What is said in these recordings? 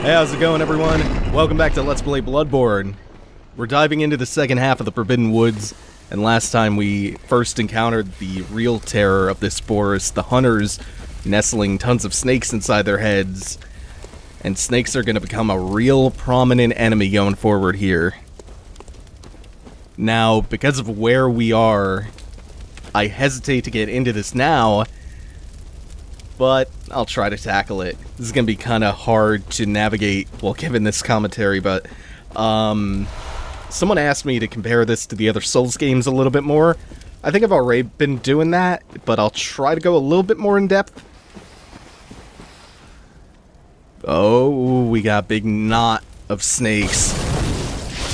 Hey, how's it going, everyone? Welcome back to Let's Play Bloodborne. We're diving into the second half of the Forbidden Woods, and last time we first encountered the real terror of this forest, the hunters nestling tons of snakes inside their heads. And snakes are going to become a real prominent enemy going forward here. Now, because of where we are, I hesitate to get into this now, but I'll try to tackle it. This is going to be kind of hard to navigate while giving this commentary, but someone asked me to compare this to the other Souls games a little bit more. I think I've already been doing that, but I'll try to go a little bit more in depth. Oh, we got a big knot of snakes.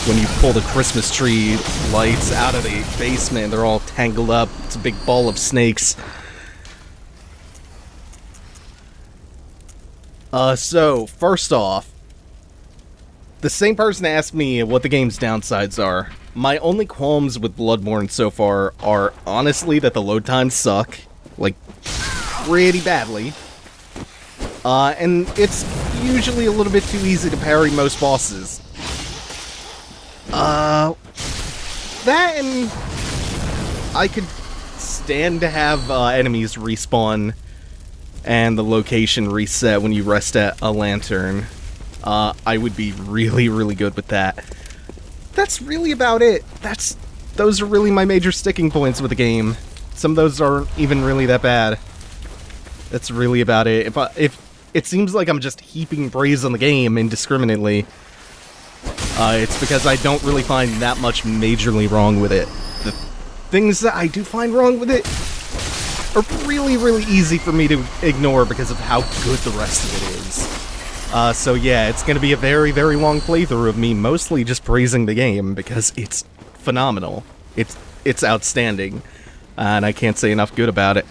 When you pull the Christmas tree lights out of the basement, they're all tangled up. It's a big ball of snakes. So, first off, the same person asked me what the game's downsides are. My only qualms with Bloodborne so far are honestly that the load times suck, like, pretty badly. And it's usually a little bit too easy to parry most bosses. That and I could stand to have enemies respawn and the location reset when you rest at a lantern. I would be really good with that. That's really about it. Those are really my major sticking points with the game. Some of those aren't even really that bad. That's really about it. If it seems like I'm just heaping praise on the game indiscriminately, it's because I don't really find that much majorly wrong with it. The things that I do find wrong with it are really easy for me to ignore because of how good the rest of it is. So yeah, it's gonna be a very long playthrough of me mostly just praising the game because it's phenomenal. It's outstanding, and I can't say enough good about it.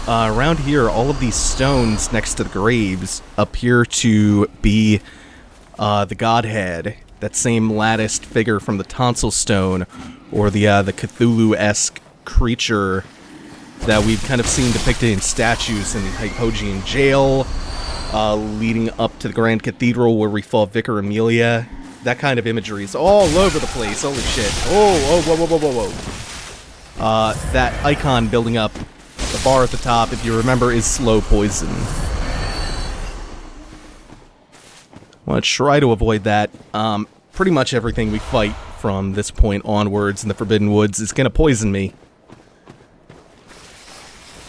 Around here, all of these stones next to the graves appear to be the Godhead, that same latticed figure from the Tonsil Stone, or the Cthulhu-esque creature that we've kind of seen depicted in statues in Hypogean Jail, leading up to the Grand Cathedral where we fought Vicar Amelia. That kind of imagery is all over the place. Holy shit. Oh, whoa. That icon building up, the bar at the top, if you remember, is slow poison. I want to try to avoid that. Pretty much everything we fight from this point onwards in the Forbidden Woods is going to poison me.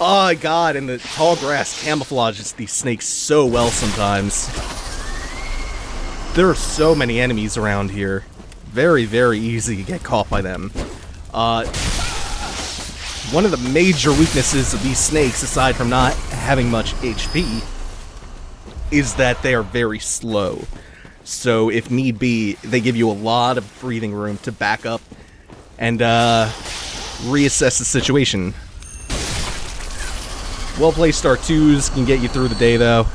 Oh god, and the tall grass camouflages these snakes so well sometimes. There are so many enemies around here. Very easy to get caught by them. One of the major weaknesses of these snakes, aside from not having much HP, is that they are very slow. So, if need be, they give you a lot of breathing room to back up and reassess the situation. Well-placed R2s can get you through the day, though.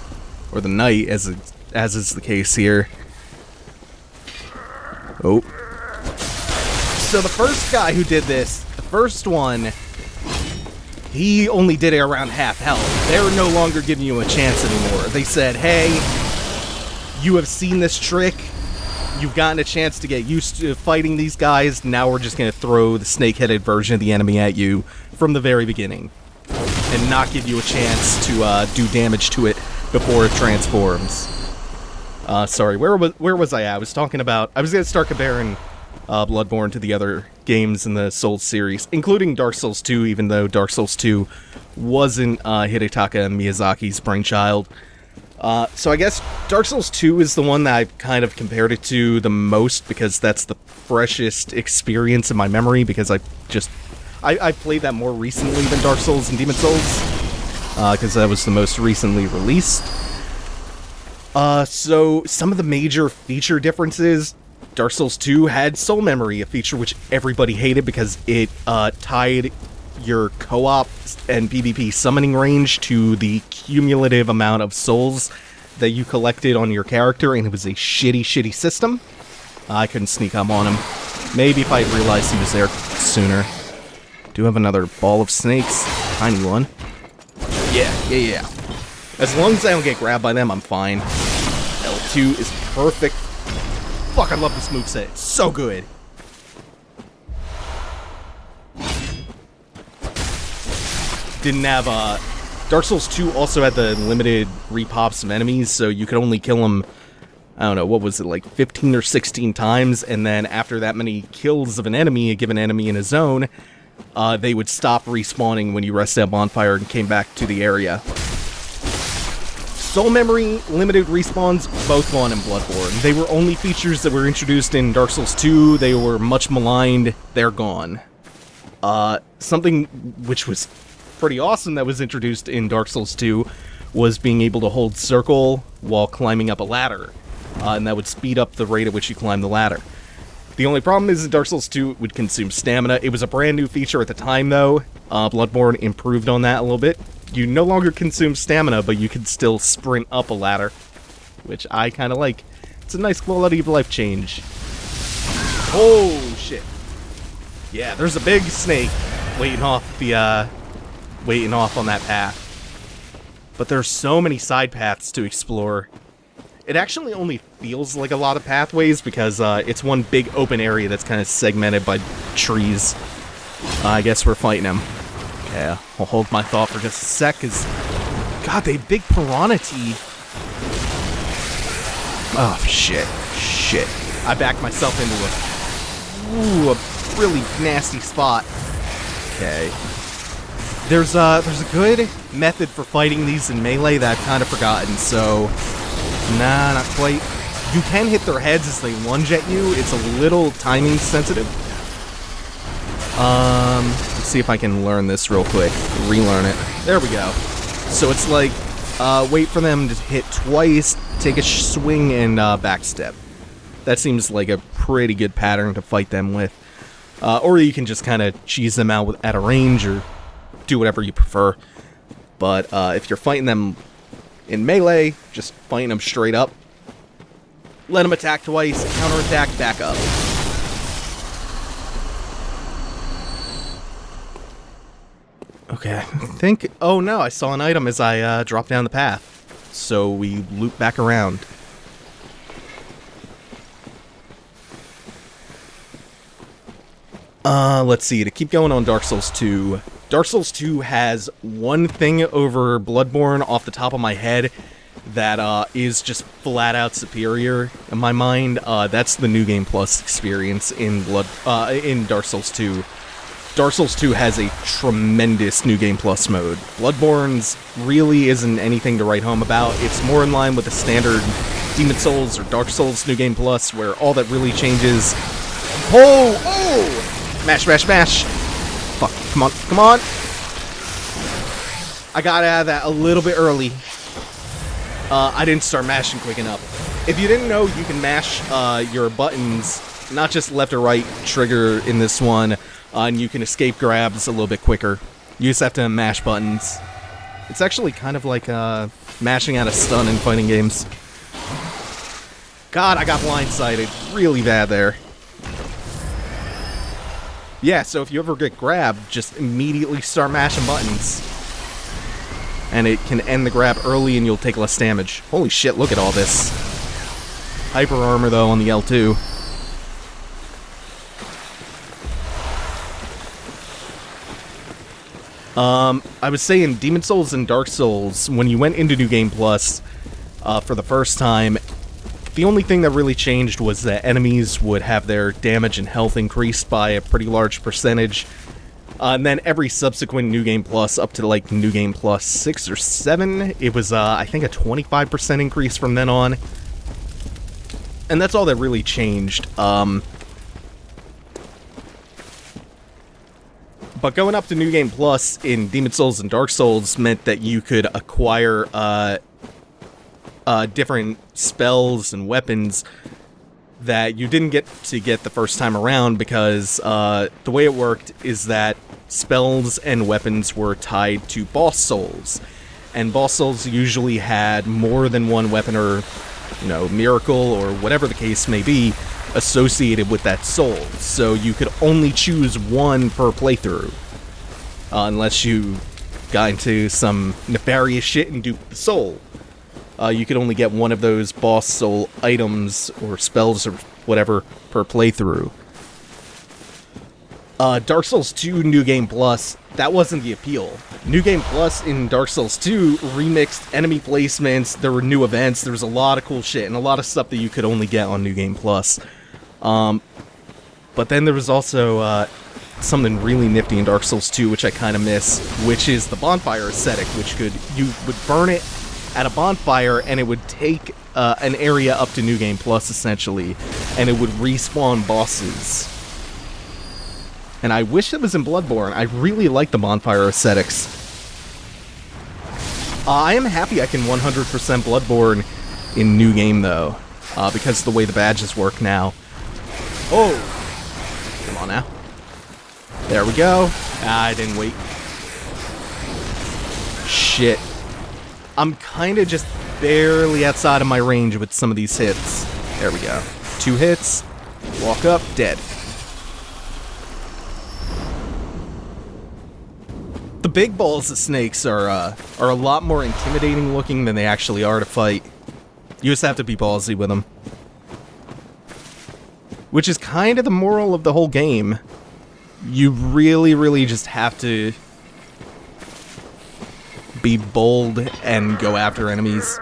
Or the night, as is the case here. Oh. So the first guy who did this, the first one, he only did it around half health. They're no longer giving you a chance anymore. They said, hey, you have seen this trick. You've gotten a chance to get used to fighting these guys. Now we're just going to throw the snake-headed version of the enemy at you from the very beginning. And not give you a chance to do damage to it before it transforms. Sorry, where was I at? I was talking about... I was going to start comparing Bloodborne to the other games in the Souls series, including Dark Souls 2, even though Dark Souls 2 wasn't Hidetaka Miyazaki's brainchild. So I guess Dark Souls 2 is the one that I've kind of compared it to the most, because that's the freshest experience in my memory, because I played that more recently than Dark Souls and Demon Souls, because that was the most recently released. So some of the major feature differences: Dark Souls 2 had Soul Memory, a feature which everybody hated because it tied your co-op and PvP summoning range to the cumulative amount of souls that you collected on your character, and it was a shitty system. I couldn't sneak up on him. Maybe if I realized he was there sooner. Do have another ball of snakes. Tiny one. Yeah. As long as I don't get grabbed by them, I'm fine. L2 is perfect. Fuck, I love this moveset. It's so good. Didn't have, Dark Souls 2 also had the limited repops of enemies, so you could only kill them, I don't know, what was it, like 15 or 16 times, and then after that many kills of an enemy, a given enemy in a zone, they would stop respawning when you rested at bonfire and came back to the area. Soul Memory, limited respawns, both gone in Bloodborne. They were only features that were introduced in Dark Souls 2, they were much maligned, they're gone. Something which was pretty awesome that was introduced in Dark Souls 2 was being able to hold circle while climbing up a ladder, and that would speed up the rate at which you climb the ladder. The only problem is that Dark Souls 2 would consume stamina. It was a brand new feature at the time, though. Bloodborne improved on that a little bit. You no longer consume stamina, but you can still sprint up a ladder, which I kind of like. It's a nice quality of life change. Oh, shit. Yeah, there's a big snake waiting off on that path. But there's so many side paths to explore. It actually only feels like a lot of pathways because it's one big open area that's kind of segmented by trees. I guess we're fighting him. Okay, I'll hold my thought for just a sec, because... God, they have big piranha teeth. Oh, shit. Shit. I backed myself into a really nasty spot. Okay. There's a good method for fighting these in melee that I've kind of forgotten, so... Nah, not quite. You can hit their heads as they lunge at you. It's a little timing sensitive. Let's see if I can learn this real quick. Relearn it. There we go. So it's like, wait for them to hit twice, take a swing, and backstep. That seems like a pretty good pattern to fight them with. Or you can just kind of cheese them out at a range, or do whatever you prefer. But if you're fighting them in melee, just fighting them straight up. Let them attack twice, counterattack, back up. Okay, I think... Oh no, I saw an item as I dropped down the path. So we loop back around. Let's see, to keep going on Dark Souls 2. Dark Souls 2 has one thing over Bloodborne off the top of my head that is just flat out superior in my mind. That's the New Game Plus experience in Dark Souls 2. Dark Souls 2 has a tremendous New Game Plus mode. Bloodborne's really isn't anything to write home about. It's more in line with the standard Demon Souls or Dark Souls New Game Plus, where all that really changes... Oh! Mash, mash, mash! Fuck, come on, come on! I got out of that a little bit early. I didn't start mashing quick enough. If you didn't know, you can mash your buttons, not just left or right trigger in this one, and you can escape grabs a little bit quicker. You just have to mash buttons. It's actually kind of like mashing out a stun in fighting games. God, I got blindsided really bad there. Yeah, so if you ever get grabbed, just immediately start mashing buttons. And it can end the grab early and you'll take less damage. Holy shit, look at all this. Hyper armor, though, on the L2. I was saying, Demon Souls and Dark Souls, when you went into New Game Plus for the first time, the only thing that really changed was that enemies would have their damage and health increased by a pretty large percentage. And then every subsequent New Game Plus, up to like New Game Plus 6 or 7, it was, I think, a 25% increase from then on. And that's all that really changed. But going up to New Game Plus in Demon Souls and Dark Souls meant that you could acquire different spells and weapons that you didn't get to get the first time around, because the way it worked is that spells and weapons were tied to boss souls. And boss souls usually had more than one weapon or, you know, miracle or whatever the case may be associated with that soul. So you could only choose one per playthrough. Unless you got into some nefarious shit and duped the soul. You could only get one of those boss soul items or spells or whatever per playthrough. Dark Souls 2 New Game Plus, that wasn't the appeal. New Game Plus in Dark Souls 2 remixed enemy placements, there were new events, there was a lot of cool shit, and a lot of stuff that you could only get on New Game Plus. But then there was also something really nifty in Dark Souls 2, which I kind of miss, which is the bonfire aesthetic, which you would burn it at a bonfire, and it would take an area up to New Game Plus, essentially, and it would respawn bosses. And I wish it was in Bloodborne. I really like the bonfire aesthetics. I am happy I can 100% Bloodborne in New Game, though, because of the way the badges work now. Oh! Come on now. There we go. I didn't wait. Shit. I'm kind of just barely outside of my range with some of these hits. There we go. 2 hits. Walk up, dead. The big balls of snakes are a lot more intimidating looking than they actually are to fight. You just have to be ballsy with them. Which is kind of the moral of the whole game. You really, really just have to be bold and go after enemies.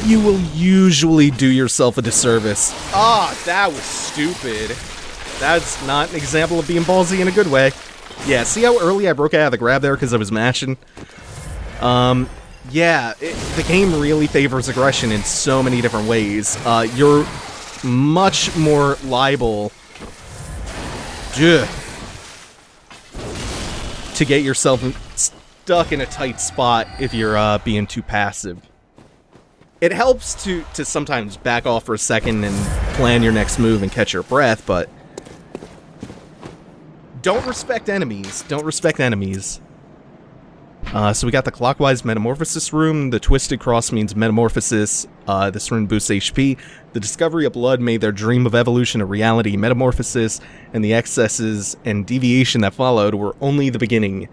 You will usually do yourself a disservice. Ah, that was stupid. That's not an example of being ballsy in a good way. Yeah, see how early I broke out of the grab there because I was mashing? Yeah, the game really favors aggression in so many different ways. You're much more liable to get yourself stuck in a tight spot if you're being too passive. It helps to sometimes back off for a second and plan your next move and catch your breath, but don't respect enemies. Don't respect enemies. So we got the Clockwise Metamorphosis room. The Twisted Cross means Metamorphosis. This room boosts HP. The discovery of blood made their dream of evolution a reality. Metamorphosis and the excesses and deviation that followed were only the beginning.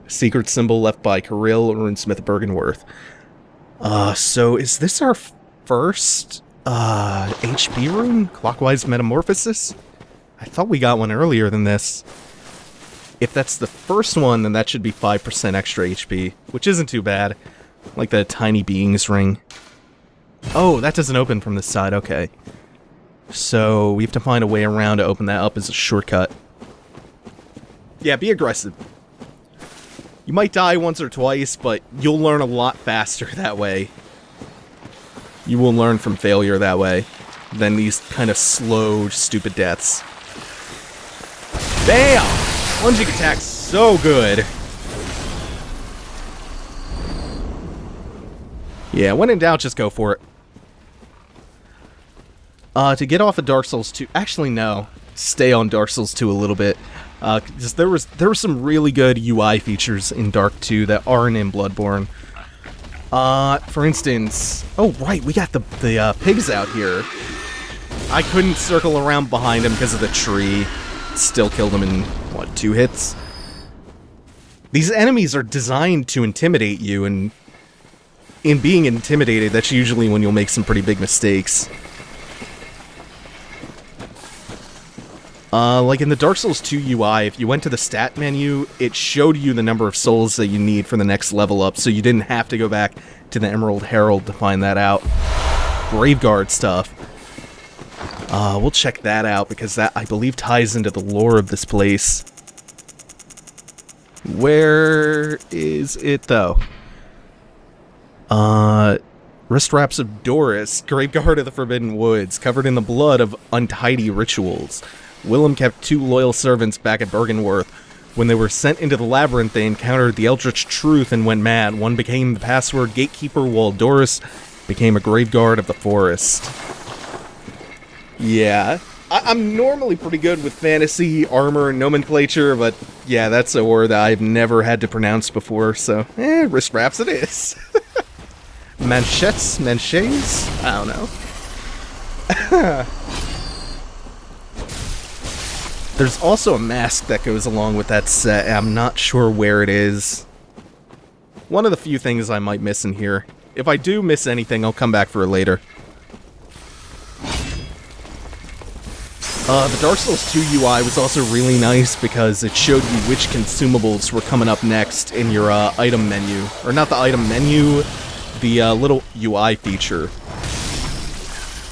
Secret symbol left by Kirill Runesmith Bergenworth. So is this our first HP room? Clockwise Metamorphosis? I thought we got one earlier than this. If that's the first one, then that should be 5% extra HP, which isn't too bad. Like the Tiny Beings ring. Oh, that doesn't open from this side, okay. So we have to find a way around to open that up as a shortcut. Yeah, be aggressive. You might die once or twice, but you'll learn a lot faster that way. You will learn from failure that way than these kind of slow, stupid deaths. Bam! Lunging attack's so good. Yeah, when in doubt, just go for it. To get off of Dark Souls 2... Actually, no. Stay on Dark Souls 2 a little bit. Because there were some really good UI features in Dark 2 that aren't in Bloodborne. For instance... Oh, right, we got the pigs out here. I couldn't circle around behind him because of the tree. Still killed him in, what, 2 hits? These enemies are designed to intimidate you, and in being intimidated, that's usually when you'll make some pretty big mistakes. Like in the Dark Souls 2 UI, if you went to the stat menu, it showed you the number of souls that you need for the next level up, so you didn't have to go back to the Emerald Herald to find that out. Graveguard stuff. We'll check that out, because that, I believe, ties into the lore of this place. Where is it, though? Wrist Wraps of Doris, Graveguard of the Forbidden Woods, covered in the blood of untidy rituals. Willem kept 2 loyal servants back at Bergenworth. When they were sent into the labyrinth, they encountered the Eldritch Truth and went mad. One became the password gatekeeper, while Doris became a Graveguard of the Forest. Yeah, I'm normally pretty good with fantasy, armor, and nomenclature, but yeah, that's a word that I've never had to pronounce before, so wrist wraps it is. Manchettes? Manches? I don't know. There's also a mask that goes along with that set. I'm not sure where it is. One of the few things I might miss in here. If I do miss anything, I'll come back for it later. The Dark Souls 2 UI was also really nice because it showed you which consumables were coming up next in your item menu. Or not the item menu, the little UI feature.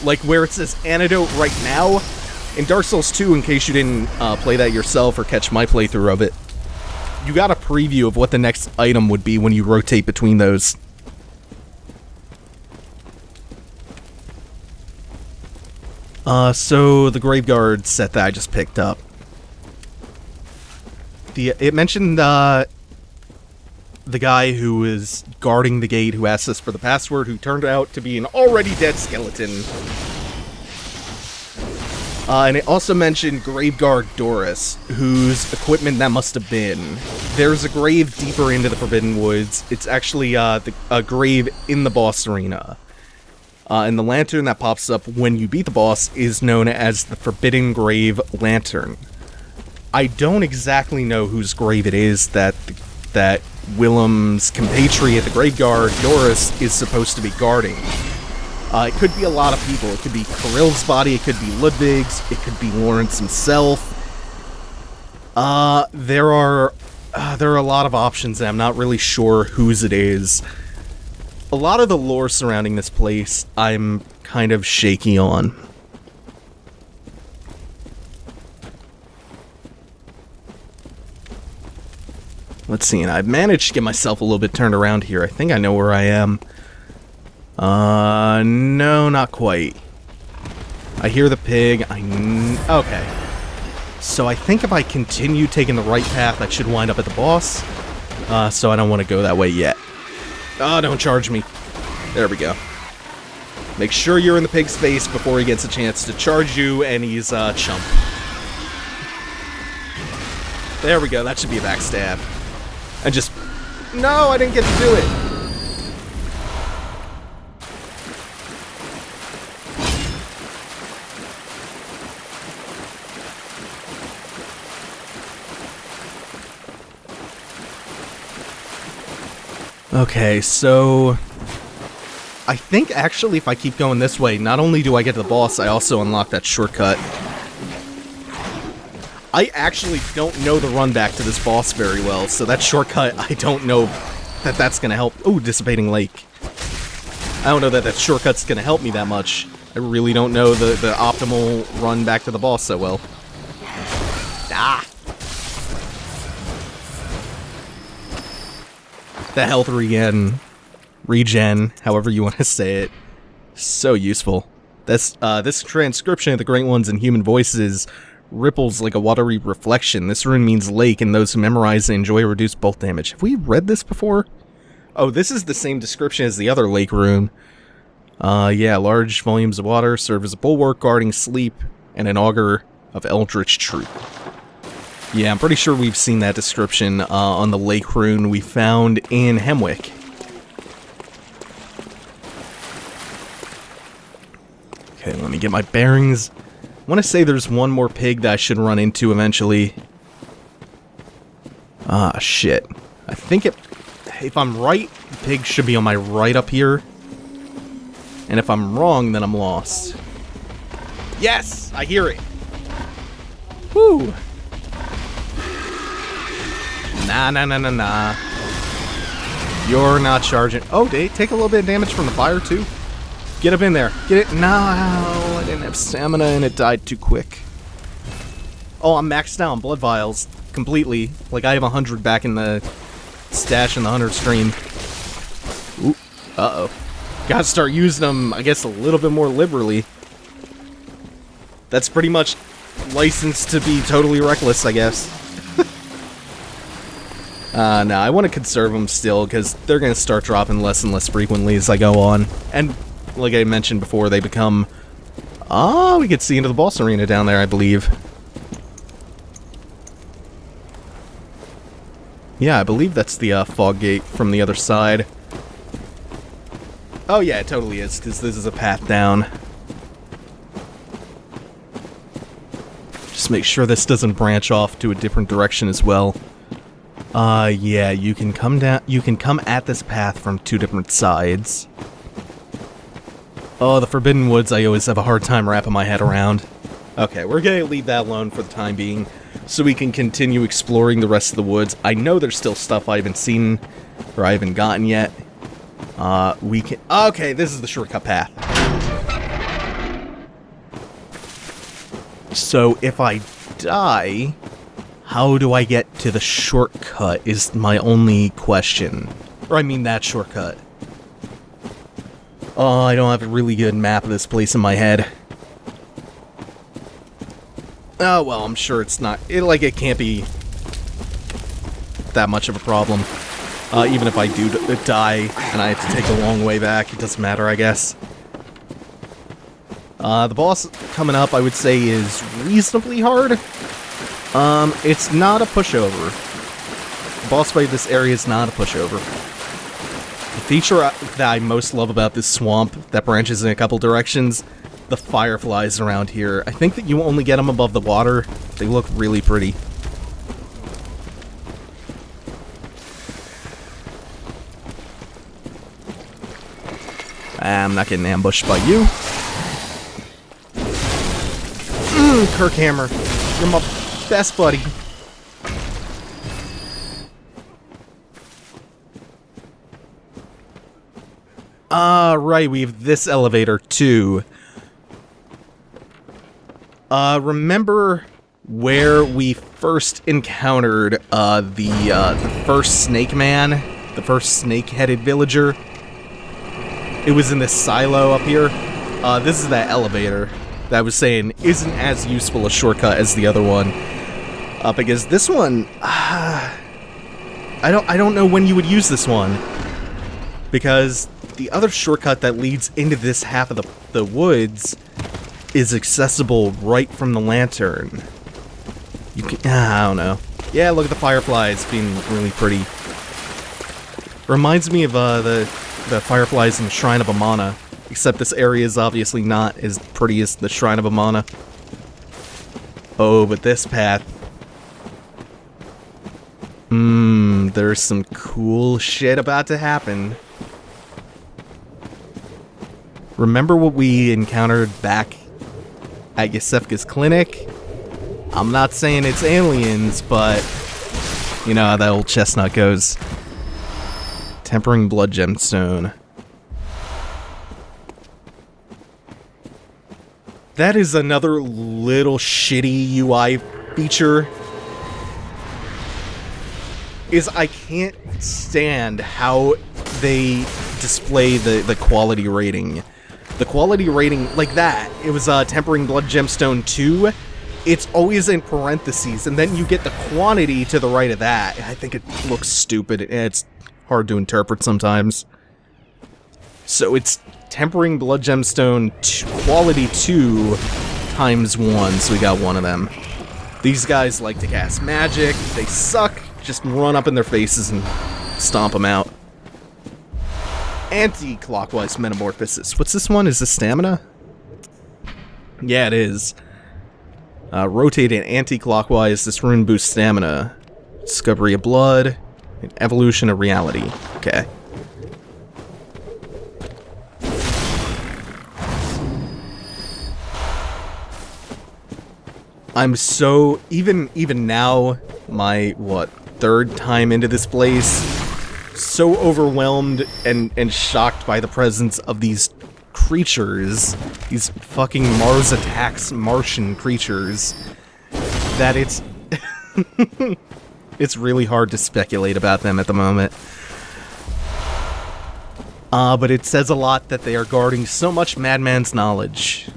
Like where it says Antidote right now, in Dark Souls 2, in case you didn't play that yourself or catch my playthrough of it, you got a preview of what the next item would be when you rotate between those. So the Graveguard set that I just picked up. It mentioned, the guy who was guarding the gate who asked us for the password, who turned out to be an already dead skeleton. And it also mentioned Graveguard Doris, whose equipment that must have been. There's a grave deeper into the Forbidden Woods. It's actually, a grave in the boss arena. And the lantern that pops up when you beat the boss is known as the Forbidden Grave Lantern. I don't exactly know whose grave it is that Willem's compatriot, the Graveguard Doris, is supposed to be guarding. It could be a lot of people. It could be Kirill's body, it could be Ludwig's, it could be Lawrence himself. There are a lot of options, and I'm not really sure whose it is. A lot of the lore surrounding this place, I'm kind of shaky on. Let's see, and I've managed to get myself a little bit turned around here. I think I know where I am. No, not quite. I hear the pig. Okay. So I think if I continue taking the right path, I should wind up at the boss. So I don't want to go that way yet. Oh, don't charge me. There we go. Make sure you're in the pig's face before he gets a chance to charge you, and he's a chump. There we go, that should be a backstab. And just... No, I didn't get to do it! Okay, so... I think, actually, if I keep going this way, not only do I get to the boss, I also unlock that shortcut. I actually don't know the run back to this boss very well, so that shortcut, I don't know that that's gonna help. Ooh, Dissipating Lake. I don't know that that shortcut's gonna help me that much. I really don't know the optimal run back to the boss so well. Ah! The health regen, however you want to say it, so useful. This transcription of the Great Ones in human voices ripples like a watery reflection. This rune means lake, and those who memorize and enjoy reduce bolt damage. Have we read this before? Oh, this is the same description as the other lake rune. Yeah, large volumes of water serve as a bulwark guarding sleep and an augur of eldritch truth. Yeah, I'm pretty sure we've seen that description on the lake rune we found in Hemwick. Okay, let me get my bearings. I want to say there's one more pig that I should run into eventually. Ah, shit. I think if I'm right, the pig should be on my right up here. And if I'm wrong, then I'm lost. Yes! I hear it! Woo! Nah. You're not charging. Oh, they take a little bit of damage from the fire, too. Get up in there. Get it. No, I didn't have stamina and it died too quick. Oh, I'm maxed out on blood vials. Completely. Like, I have 100 back in the stash in the 100 stream. Ooh. Uh-oh. Gotta start using them, I guess, a little bit more liberally. That's pretty much licensed to be totally reckless, I guess. No, I want to conserve them still, because they're going to start dropping less and less frequently as I go on. And, like I mentioned before, they become... we could see into the boss arena down there, I believe. Yeah, I believe that's the fog gate from the other side. Oh yeah, it totally is, because this is a path down. Just Let's make sure this doesn't branch off to a different direction as well. Yeah, you can come down. You can come at this path from 2 different sides. Oh, the Forbidden Woods, I always have a hard time wrapping my head around. Okay, we're gonna leave that alone for the time being, so we can continue exploring the rest of the woods. I know there's still stuff I haven't seen, or I haven't gotten yet. We can... Okay, this is the shortcut path. So, if I die, how do I get to the shortcut is my only question. Or I mean that shortcut. Oh, I don't have a really good map of this place in my head. Oh, well, I'm sure it's not... It can't be that much of a problem. Even if I do die and I have to take a long way back, it doesn't matter, I guess. The boss coming up, I would say, is reasonably hard. It's not a pushover. The boss fight in this area is not a pushover. The feature that I most love about this swamp that branches in a couple directions, the fireflies around here. I think that you only get them above the water. They look really pretty. I'm not getting ambushed by you. Kirkhammer, you're my best buddy. Right, we have this elevator too. Remember where we first encountered the first snake man, the first snake-headed villager? It was in this silo up here. This is that elevator that I was saying isn't as useful a shortcut as the other one. Because this one, I don't know when you would use this one. Because the other shortcut that leads into this half of the woods is accessible right from the lantern. You can, I don't know. Yeah, look at the fireflies being really pretty. Reminds me of the fireflies in the Shrine of Amana, except this area is obviously not as pretty as the Shrine of Amana. Oh, but this path... there's some cool shit about to happen. Remember what we encountered back at Yosefka's clinic? I'm not saying it's aliens, but you know how that old chestnut goes. Tempering Blood Gemstone. That is another little shitty UI feature. Is I can't stand how they display the quality rating. The quality rating, like that, it was Tempering Blood Gemstone 2. It's always in parentheses, and then you get the quantity to the right of that. I think it looks stupid. It's hard to interpret sometimes. So it's Tempering Blood Gemstone quality 2 times 1, so we got one of them. These guys like to cast magic. They suck. Just run up in their faces and stomp them out. Anti-Clockwise Metamorphosis. What's this one? Is this stamina? Yeah, it is. Rotate it anti-clockwise. This rune boosts stamina. Discovery of blood. And evolution of reality. Okay. I'm so... Even now, my, what, 3rd time into this place... so overwhelmed and shocked by the presence of these creatures, these fucking Mars attacks Martian creatures, that it's it's really hard to speculate about them at the moment. But it says a lot that they are guarding so much Madman's knowledge.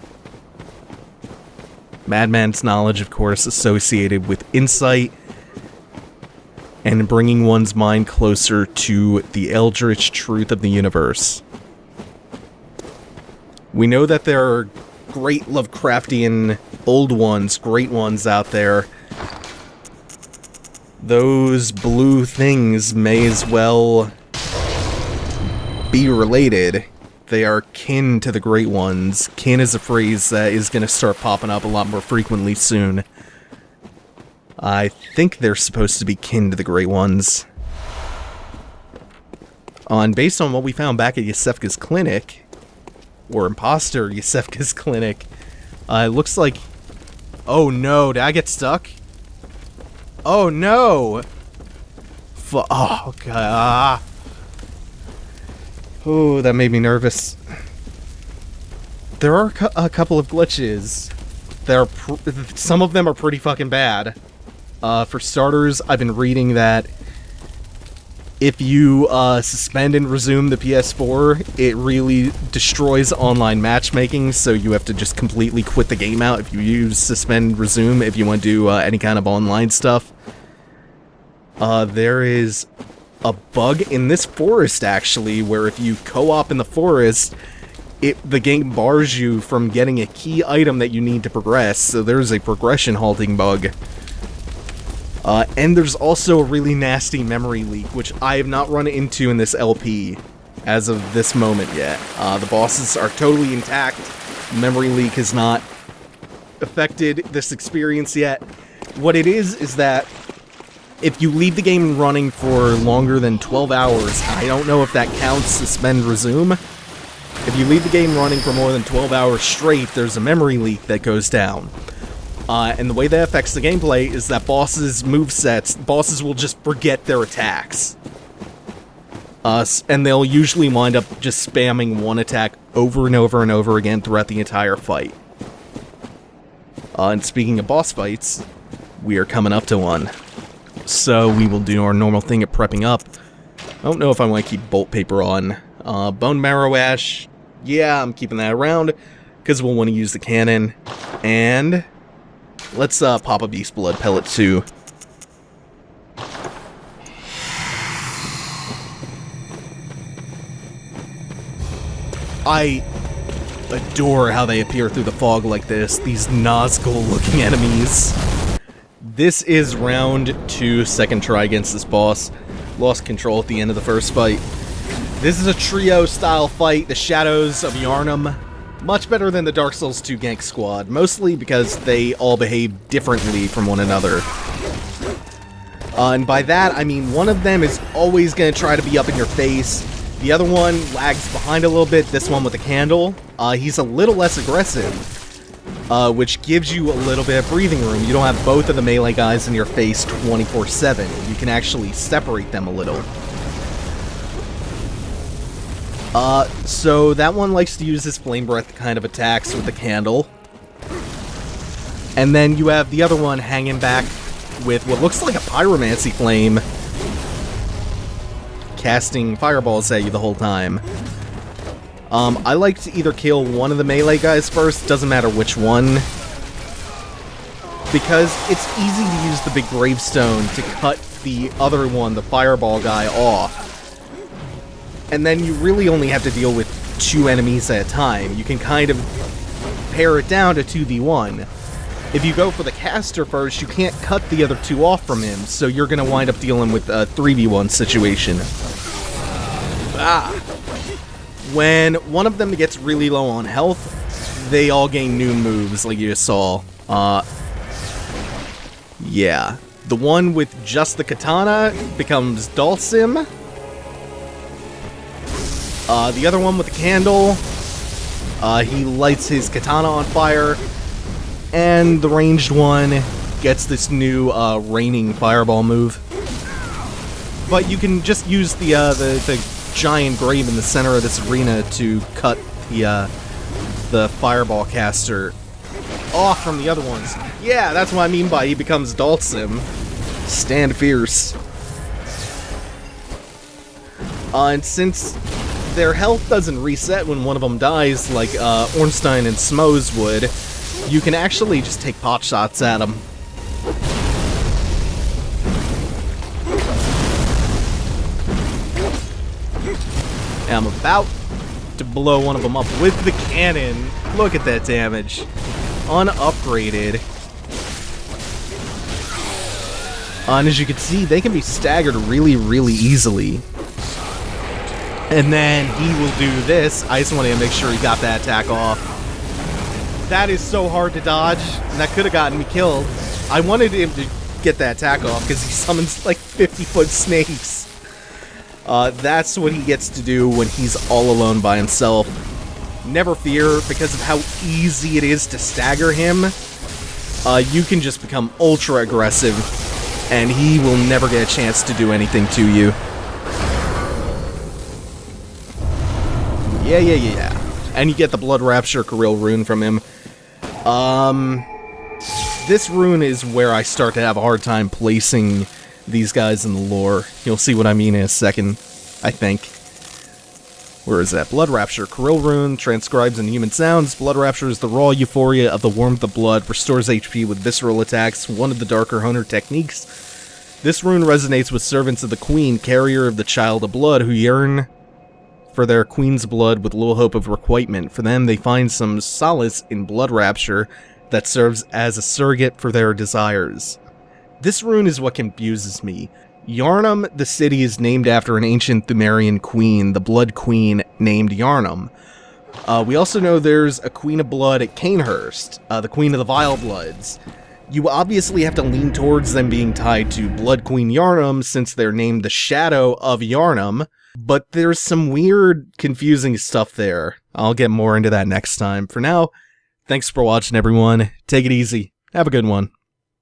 Madman's knowledge, of course, associated with insight, and bringing one's mind closer to the eldritch truth of the universe. We know that there are great Lovecraftian old ones, great ones out there. Those blue things may as well be related. They are kin to the great ones. Kin is a phrase that is going to start popping up a lot more frequently soon. I think they're supposed to be kin to the Great Ones. And based on what we found back at Yusefka's clinic, or Imposter Yusefka's clinic, it looks like... Oh no, did I get stuck? Oh no! Oh god. Oh, that made me nervous. There are a couple of glitches. Some of them are pretty fucking bad. For starters, I've been reading that if you suspend and resume the PS4, it really destroys online matchmaking, so you have to just completely quit the game out if you use suspend and resume if you want to do any kind of online stuff. There is a bug in this forest, actually, where if you co-op in the forest, the game bars you from getting a key item that you need to progress, so there's a progression halting bug. And there's also a really nasty memory leak, which I have not run into in this LP as of this moment yet. The bosses are totally intact. Memory leak has not affected this experience yet. What it is that if you leave the game running for longer than 12 hours, I don't know if that counts suspend resume. If you leave the game running for more than 12 hours straight, there's a memory leak that goes down. And the way that affects the gameplay is that bosses' bosses will just forget their attacks. And they'll usually wind up just spamming one attack over and over and over again throughout the entire fight. And speaking of boss fights, we are coming up to one. So we will do our normal thing of prepping up. I don't know if I want to keep bolt paper on. Bone marrow ash, yeah, I'm keeping that around, because we'll want to use the cannon. And let's pop a beast blood pellet too. I adore how they appear through the fog like this, these Nazgul-looking enemies. This is round 2, second try against this boss. Lost control at the end of the first fight. This is a trio-style fight, the Shadows of Yharnam. Much better than the Dark Souls 2 gank squad, mostly because they all behave differently from one another. And by that, I mean one of them is always going to try to be up in your face. The other one lags behind a little bit, this one with the candle. He's a little less aggressive, which gives you a little bit of breathing room. You don't have both of the melee guys in your face 24/7. You can actually separate them a little. So that one likes to use his flame breath kind of attacks with the candle. And then you have the other one hanging back with what looks like a pyromancy flame, casting fireballs at you the whole time. I like to either kill one of the melee guys first, doesn't matter which one, because it's easy to use the big gravestone to cut the other one, the fireball guy, off. And then you really only have to deal with 2 enemies at a time. You can kind of pare it down to 2v1. If you go for the caster first, you can't cut the other 2 off from him, so you're going to wind up dealing with a 3v1 situation. When one of them gets really low on health, they all gain new moves, like you just saw. Yeah. The one with just the katana becomes Dalsim. The other one with the candle, he lights his katana on fire, and the ranged one gets this new raining fireball move. But you can just use the giant grave in the center of this arena to cut the fireball caster off from the other ones. Yeah, that's what I mean by he becomes Dalsim. Stand fierce. And since their health doesn't reset when one of them dies, like Ornstein and Smoes would, you can actually just take pot shots at them. And I'm about to blow one of them up with the cannon. Look at that damage. Unupgraded. And as you can see, they can be staggered really, really easily. And then he will do this. I just wanted to make sure he got that attack off. That is so hard to dodge, and that could have gotten me killed. I wanted him to get that attack off because he summons like 50-foot snakes. That's what he gets to do when he's all alone by himself. Never fear, because of how easy it is to stagger him, you can just become ultra aggressive, and he will never get a chance to do anything to you. Yeah. And you get the Blood Rapture Kirill rune from him. This rune is where I start to have a hard time placing these guys in the lore. You'll see what I mean in a second, I think. Where is that? Blood Rapture. Kirill rune transcribes in human sounds. Blood Rapture is the raw euphoria of the warmth of blood, restores HP with visceral attacks, one of the darker hunter techniques. This rune resonates with servants of the Queen, carrier of the Child of Blood, who yearn for their Queen's blood with little hope of requitement. For them, they find some solace in Blood Rapture that serves as a surrogate for their desires. This rune is what confuses me. Yharnam, the city, is named after an ancient Thumerian queen, the Blood Queen, named Yharnam. We also know there's a Queen of Blood at Canehurst, the Queen of the Vile Bloods. You obviously have to lean towards them being tied to Blood Queen Yharnam, since they're named the Shadow of Yharnam, but there's some weird, confusing stuff there. I'll get more into that next time. For now, thanks for watching, everyone. Take it easy. Have a good one.